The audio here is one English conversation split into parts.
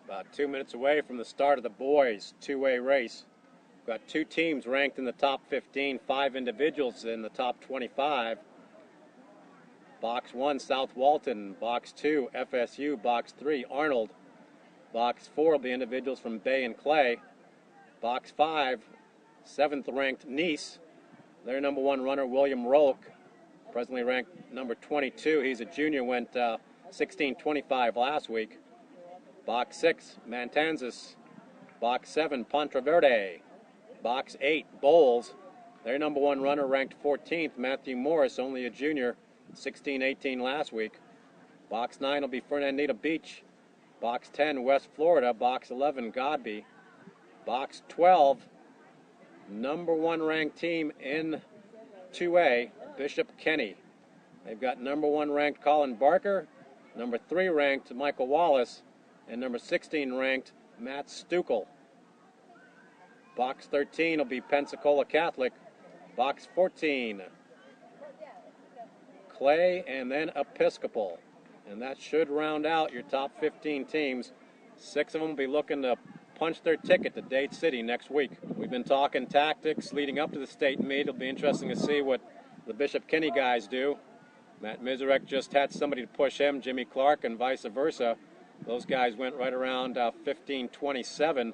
About 2 minutes away from the start of the boys' two-way race. We've got two teams ranked in the top 15, 5 individuals in the top 25. Box 1, South Walton. Box 2, FSU. Box 3, Arnold. Box 4 will be individuals from Bay and Clay. Box 5, 7th ranked Nice. Their number 1 runner, William Roke, presently ranked number 22. He's a junior, went 16:25 last week. Box 6, Matanzas. Box 7, Ponteverde. Box 8, Bowles. Their number 1 runner, ranked 14th, Matthew Morris, only a junior, 16:18 last week. Box 9 will be Fernandina Beach. Box 10, West Florida. Box 11, Godby. Box 12, number 1 ranked team in 2A, Bishop Kenny. They've got number 1 ranked Colin Barker, number 3 ranked Michael Wallace, and number 16 ranked Matt Stukel. Box 13 will be Pensacola Catholic. Box 14, Clay, and then Episcopal. And that should round out your top 15 teams. 6 of them will be looking to punch their ticket to Dade City next week. We've been talking tactics leading up to the state meet. It'll be interesting to see what the Bishop Kenny guys do. Matt Mizarek just had somebody to push him, Jimmy Clark, and vice versa. Those guys went right around 15:27.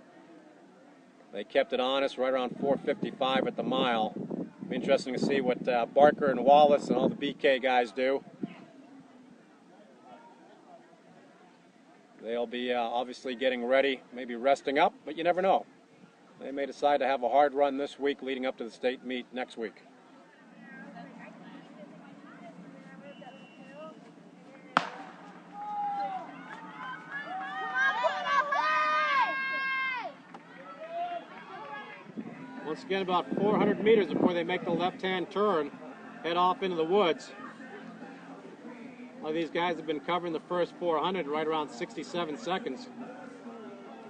They kept it honest, right around 4:55 at the mile. It'll be interesting to see what Barker and Wallace and all the BK guys do. They'll be obviously getting ready, maybe resting up, but you never know. They may decide to have a hard run this week leading up to the state meet next week. Once again, about 400 meters before they make the left-hand turn, head off into the woods. All these guys have been covering the first 400 right around 67 seconds.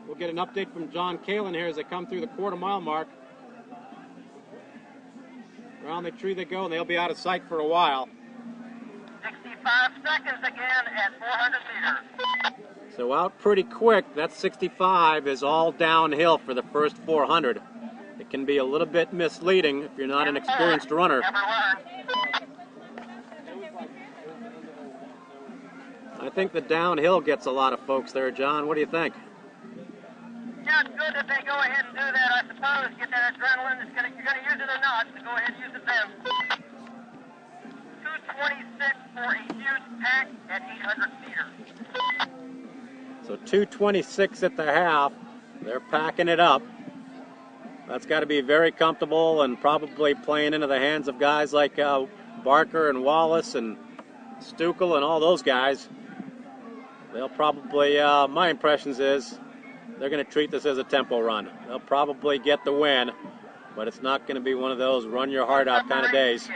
We'll get an update from John Kalin here as they come through the quarter-mile mark. Around the tree they go, and they'll be out of sight for a while. 65 seconds again at 400 meters. So out pretty quick. That 65 is all downhill for the first 400. It can be a little bit misleading if you're not an experienced runner. I think the downhill gets a lot of folks there, John. What do you think? Yeah, it's good that they go ahead and do that, I suppose. Get that adrenaline. You're going to use it or not, so go ahead and use it then. 2:26 for a huge pack at 800 meters. So 2:26 at the half. They're packing it up. That's got to be very comfortable and probably playing into the hands of guys like Barker and Wallace and Stukel and all those guys. They'll probably, my impressions is, they're going to treat this as a tempo run. They'll probably get the win, but it's not going to be one of those run your heart out kind of days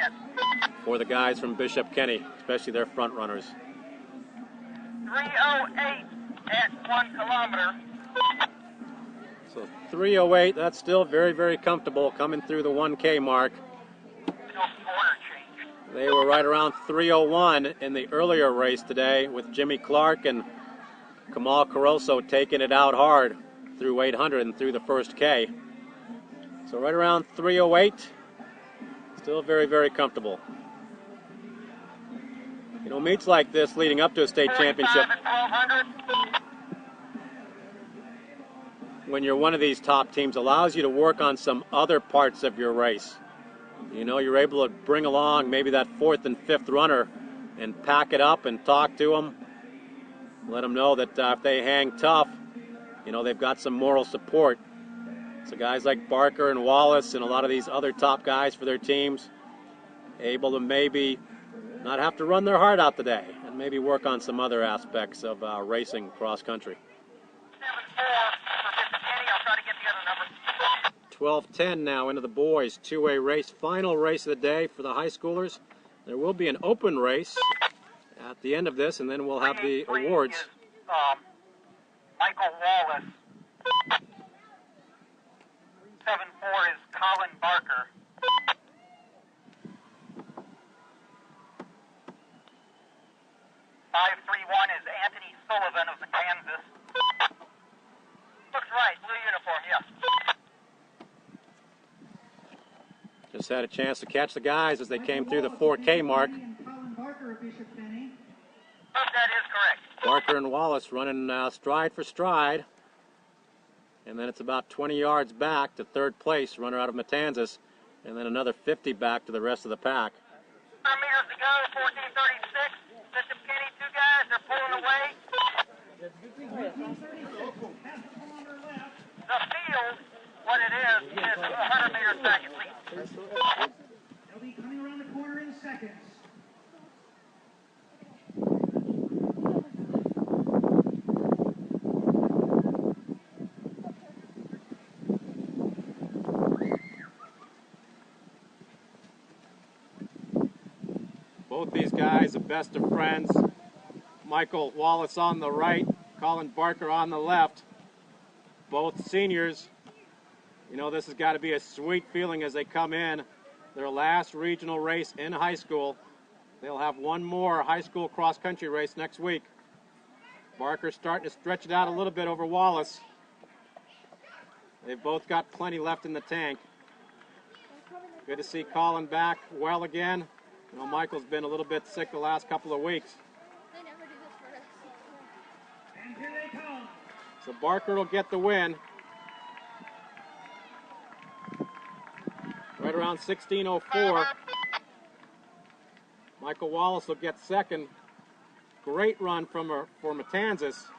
for the guys from Bishop Kenny, especially their front runners. 3:08 at 1 kilometer. So 3:08, that's still very, very comfortable coming through the 1K mark. They were right around 3:01 in the earlier race today with Jimmy Clark and Kamal Caroso taking it out hard through 800 and through the first K. So right around 3:08, still very, very comfortable. You know, meets like this leading up to a state championship, when you're one of these top teams, allows you to work on some other parts of your race. You know, you're able to bring along maybe that 4th and 5th runner and pack it up and talk to them. Let them know that if they hang tough, you know, they've got some moral support. So guys like Barker and Wallace and a lot of these other top guys for their teams, able to maybe not have to run their heart out today and maybe work on some other aspects of racing cross country. 12:10 now into the boys' two-way race, final race of the day for the high schoolers. There will be an open race at the end of this, and then we'll have the awards. Is, Michael Wallace. 7-4 is Colin Barker. 5-3-1 is Anthony Sullivan of Kansas. Wallace had a chance to catch the guys as they came through the 4K mark. That is correct. Barker and Wallace running stride for stride. And then it's about 20 yards back to third place, runner out of Matanzas. And then another 50 back to the rest of the pack. 100 meters to go, 14:36. Bishop Kenny, two guys, they're pulling away. The field, what it is 100 meters back at least. They'll be coming around the corner in seconds. Both these guys, the best of friends. Michael Wallace on the right, Colin Barker on the left. Both seniors. You know, this has got to be a sweet feeling as they come in. Their last regional race in high school. They'll have one more high school cross-country race next week. Barker's starting to stretch it out a little bit over Wallace. They've both got plenty left in the tank. Good to see Colin back well again. You know, Michael's been a little bit sick the last couple of weeks. They never do this for us. And here they come. So Barker will get the win. Right around 16:04. Michael Wallace will get second. Great run for Matanzas.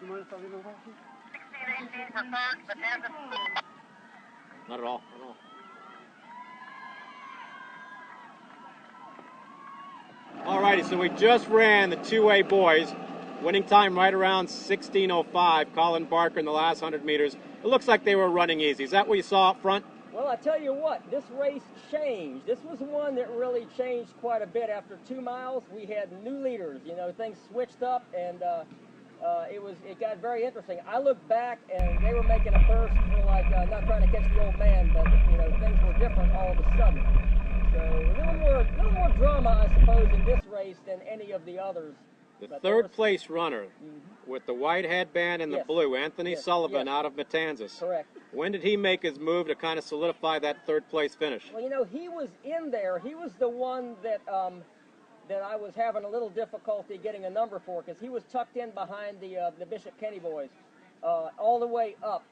You mind if I leave 16:18 for third, Matanzas. Not at all, not at all. Alrighty, so we just ran the 2A boys. Winning time right around 16:05. Colin Barker in the last 100 meters. It looks like they were running easy. Is that what you saw up front? Well, I tell you what, this race changed. This was one that really changed quite a bit. After 2 miles, we had new leaders. You know, things switched up, and it got very interesting. I looked back, and they were making a burst for like not trying to catch the old man, but you know, things were different all of a sudden. So a little more drama, I suppose, in this race than any of the others. The third place runner with the white headband and the blue, Anthony Sullivan out of Matanzas. Correct. When did he make his move to kind of solidify that third place finish? Well, you know, he was in there. He was the one that that I was having a little difficulty getting a number for, because he was tucked in behind the Bishop Kenny boys all the way up.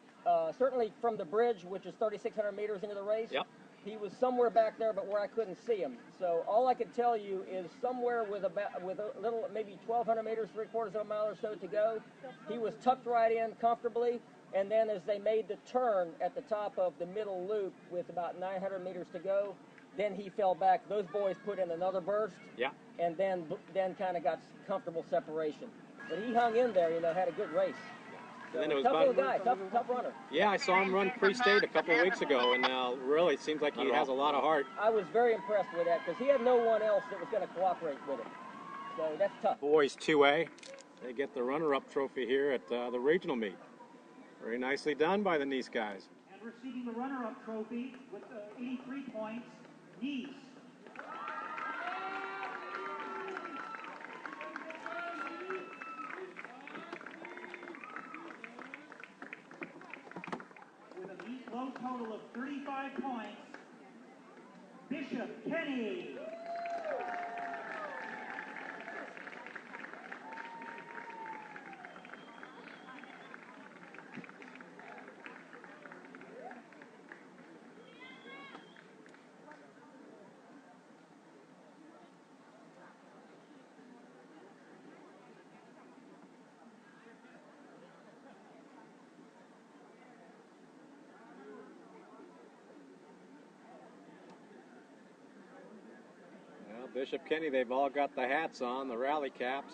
Certainly from the bridge, which is 3,600 meters into the race. Yep. He was somewhere back there, but where I couldn't see him. So all I could tell you is somewhere with a little, maybe 1,200 meters, 3/4 of a mile or so to go, he was tucked right in comfortably. And then as they made the turn at the top of the middle loop with about 900 meters to go, then he fell back. Those boys put in another burst. Yeah. And then kind of got comfortable separation. But he hung in there, you know, had a good race. So, And then it was tough about, little guy, tough runner. Yeah, I saw him run pre-state a couple of weeks ago, and really it seems like he has a lot of heart. I was very impressed with that, because he had no one else that was going to cooperate with him. So that's tough. Boys 2A, they get the runner-up trophy here at the regional meet. Very nicely done by the Nice guys. And receiving the runner-up trophy with 83 points, Nice. With a meet low total of 35 points, Bishop Kenny. Well, Bishop Kenny, they've all got the hats on, the rally caps.